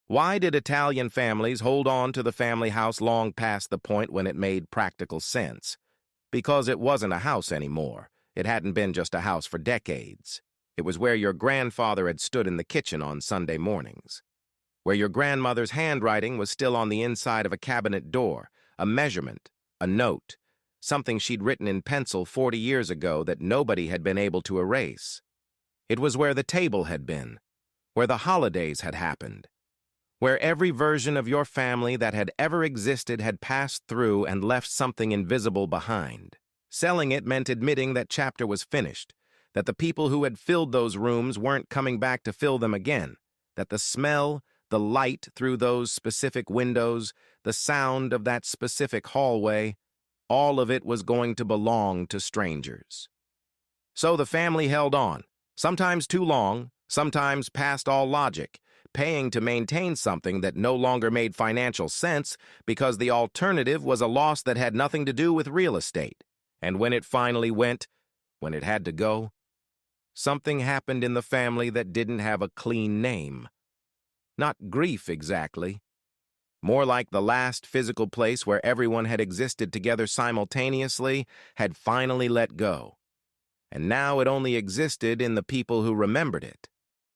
Why did Italian families hold on to the family house long past the point when it made practical sense? Because it wasn't a house anymore. It hadn't been just a house for decades. It was where your grandfather had stood in the kitchen on Sunday mornings, where your grandmother's handwriting was still on the inside of a cabinet door, a measurement, a note, something she'd written in pencil 40 years ago that nobody had been able to erase. It was where the table had been, where the holidays had happened, where every version of your family that had ever existed had passed through and left something invisible behind. Selling it meant admitting that chapter was finished, that the people who had filled those rooms weren't coming back to fill them again, that the smell, the light through those specific windows, the sound of that specific hallway, all of it was going to belong to strangers. So the family held on, sometimes too long, sometimes past all logic, paying to maintain something that no longer made financial sense because the alternative was a loss that had nothing to do with real estate. And when it finally went, when it had to go, something happened in the family that didn't have a clean name. Not grief exactly. More like the last physical place where everyone had existed together simultaneously had finally let go. And now it only existed in the people who remembered it.